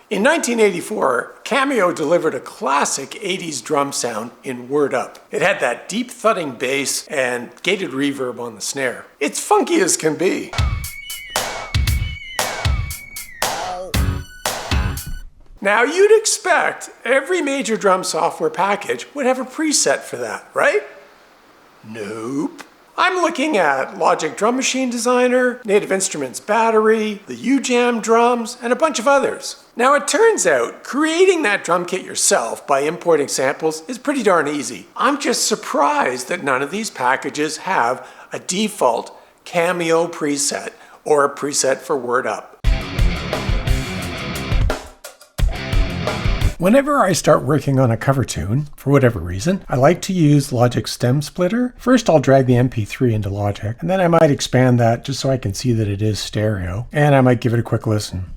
In 1984, Cameo delivered a classic 80s drum sound in Word Up. It had that deep thudding bass and gated reverb on the snare. It's funky as can be. Now you'd expect every major drum software package would have a preset for that, right? Nope. I'm looking at Logic Drum Machine Designer, Native Instruments Battery, the UJAM drums, and a bunch of others. Now it turns out creating that drum kit yourself by importing samples is pretty darn easy. I'm just surprised that none of these packages have a default Cameo preset or a preset for Word Up. Whenever I start working on a cover tune, for whatever reason, I like to use Logic's stem splitter. First I'll drag the MP3 into Logic, and then I might expand that just so I can see that it is stereo, and I might give it a quick listen.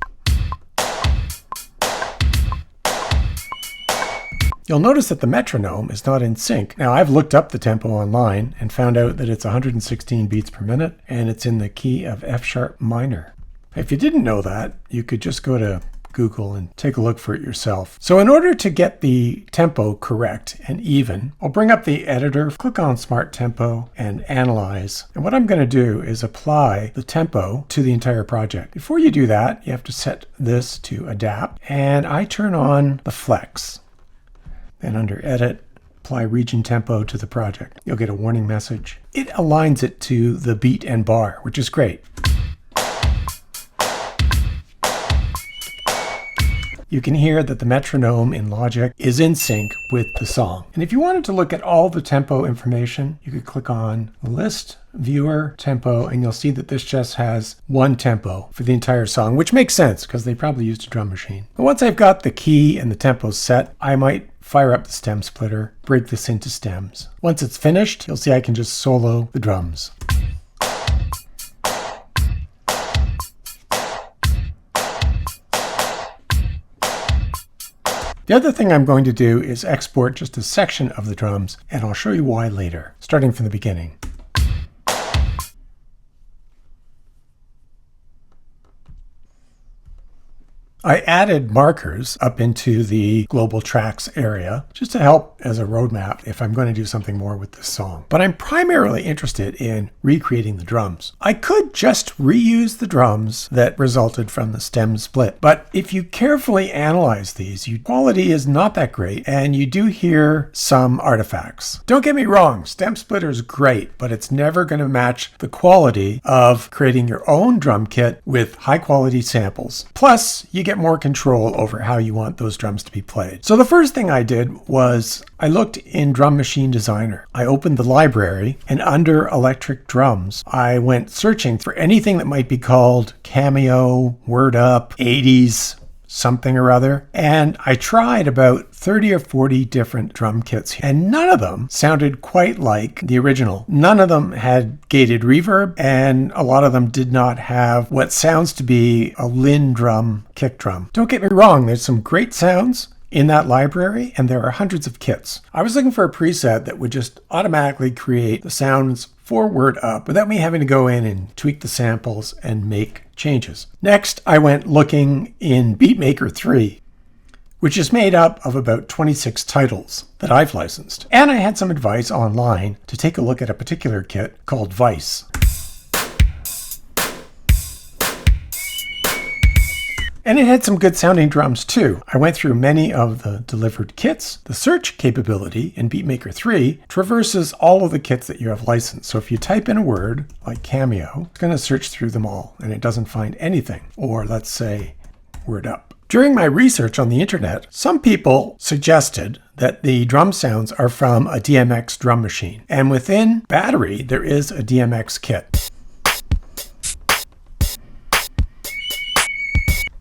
You'll notice that the metronome is not in sync. Now I've looked up the tempo online and found out that it's 116 beats per minute, and it's in the key of F sharp minor. If you didn't know that, you could just go to Google and take a look for it yourself. So in order to get the tempo correct and even, I'll bring up the editor, click on Smart Tempo and Analyze. And what I'm going to do is apply the tempo to the entire project. Before you do that, you have to set this to Adapt, and I turn on the Flex. Then under Edit, apply region tempo to the project. You'll get a warning message. It aligns it to the beat and bar, which is great. You can hear that the metronome in Logic is in sync with the song. And if you wanted to look at all the tempo information, you could click on List, Viewer, Tempo, and you'll see that this just has one tempo for the entire song, which makes sense because they probably used a drum machine. But once I've got the key and the tempo set, I might fire up the stem splitter, break this into stems. Once it's finished, you'll see I can just solo the drums. The other thing I'm going to do is export just a section of the drums, and I'll show you why later, starting from the beginning. I added markers up into the global tracks area just to help as a roadmap if I'm going to do something more with this song. But I'm primarily interested in recreating the drums. I could just reuse the drums that resulted from the stem split, but if you carefully analyze these, quality is not that great, and you do hear some artifacts. Don't get me wrong, stem splitter is great, but it's never going to match the quality of creating your own drum kit with high quality samples. Plus, you get more control over how you want those drums to be played. So the first thing I did was I looked in Drum Machine Designer. I opened the library, and under electric drums, I went searching for anything that might be called Cameo, Word Up, 80s, something or other. And I tried about 30 or 40 different drum kits, and none of them sounded quite like the original. None of them had gated reverb, and a lot of them did not have what sounds to be a Linn drum kick drum. Don't get me wrong, there's some great sounds in that library, and there are hundreds of kits. I was looking for a preset that would just automatically create the sounds for Word Up without me having to go in and tweak the samples and make changes. Next, I went looking in Beatmaker 3, which is made up of about 26 titles that I've licensed. And I had some advice online to take a look at a particular kit called Vice. And it had some good sounding drums too. I went through many of the delivered kits. The search capability in Beatmaker 3 traverses all of the kits that you have licensed. So if you type in a word like Cameo, it's going to search through them all, and it doesn't find anything. Or let's say Word Up. During my research on the internet, some people suggested that the drum sounds are from a DMX drum machine. And within Battery, there is a DMX kit.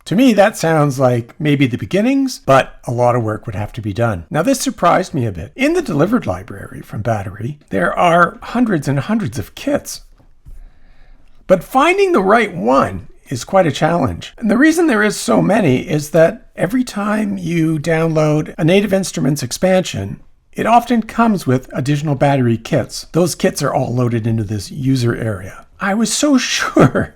To me, that sounds like maybe the beginnings, but a lot of work would have to be done. Now, this surprised me a bit. In the delivered library from Battery, there are hundreds and hundreds of kits. But finding the right one is quite a challenge. And the reason there is so many is that every time you download a Native Instruments expansion, it often comes with additional Battery kits. Those kits are all loaded into this user area. I was so sure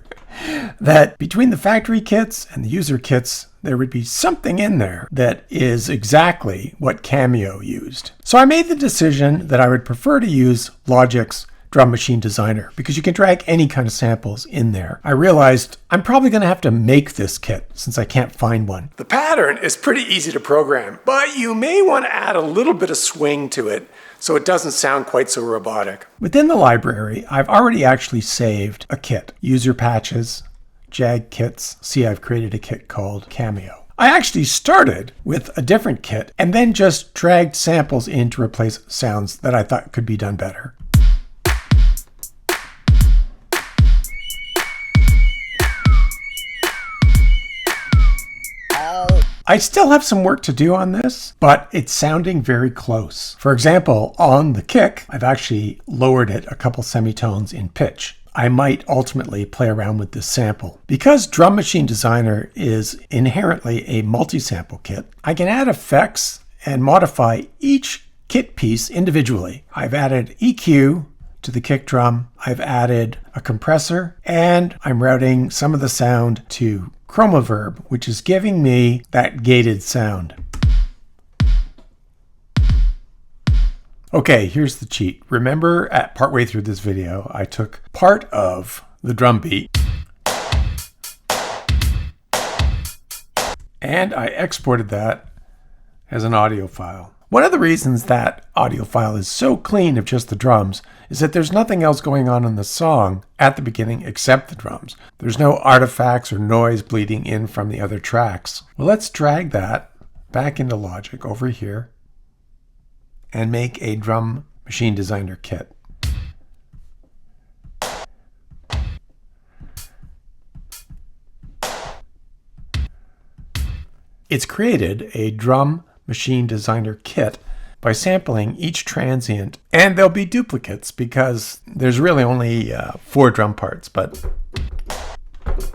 that between the factory kits and the user kits, there would be something in there that is exactly what Cameo used. So I made the decision that I would prefer to use Logic's Drum Machine Designer because you can drag any kind of samples in there. I realized I'm probably going to have to make this kit since I can't find one. The pattern is pretty easy to program, but you may want to add a little bit of swing to it so it doesn't sound quite so robotic. Within the library, I've already actually saved a kit. User patches, Jag kits. See, I've created a kit called Cameo. I actually started with a different kit and then just dragged samples in to replace sounds that I thought could be done better. I still have some work to do on this, but it's sounding very close. For example, on the kick, I've actually lowered it a couple semitones in pitch. I might ultimately play around with this sample. Because Drum Machine Designer is inherently a multi-sample kit, I can add effects and modify each kit piece individually. I've added EQ to the kick drum, I've added a compressor, and I'm routing some of the sound to chroma verb, which is giving me that gated sound. Okay, here's the cheat. Remember at partway through this video, I took part of the drum beat and I exported that as an audio file. One of the reasons that audio file is so clean of just the drums is that there's nothing else going on in the song at the beginning except the drums. There's no artifacts or noise bleeding in from the other tracks. Well, let's drag that back into Logic over here and make a Drum Machine Designer kit. It's created a Drum Machine Designer kit by sampling each transient, and there'll be duplicates because there's really only 4 drum parts, but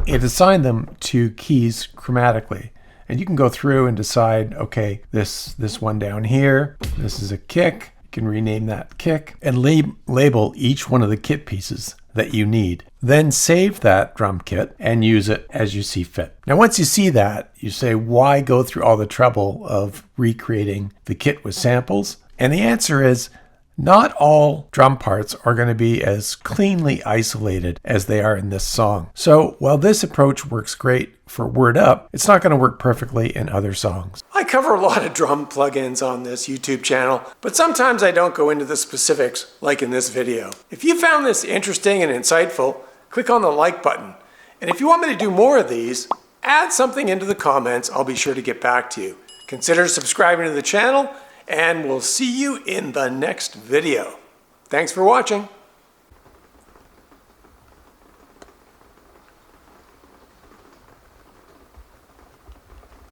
it assigned them to keys chromatically. And you can go through and decide, okay, this one down here, this is a kick. You can rename that kick and label each one of the kit pieces that you need. Then save that drum kit and use it as you see fit. Now, once you see that, you say, why go through all the trouble of recreating the kit with samples? And the answer is, not all drum parts are going to be as cleanly isolated as they are in this song. So while this approach works great for Word Up, it's not going to work perfectly in other songs. I cover a lot of drum plugins on this YouTube channel, but sometimes I don't go into the specifics like in this video. If you found this interesting and insightful, click on the like button. And if you want me to do more of these, add something into the comments. I'll be sure to get back to you. Consider subscribing to the channel, and we'll see you in the next video. Thanks for watching.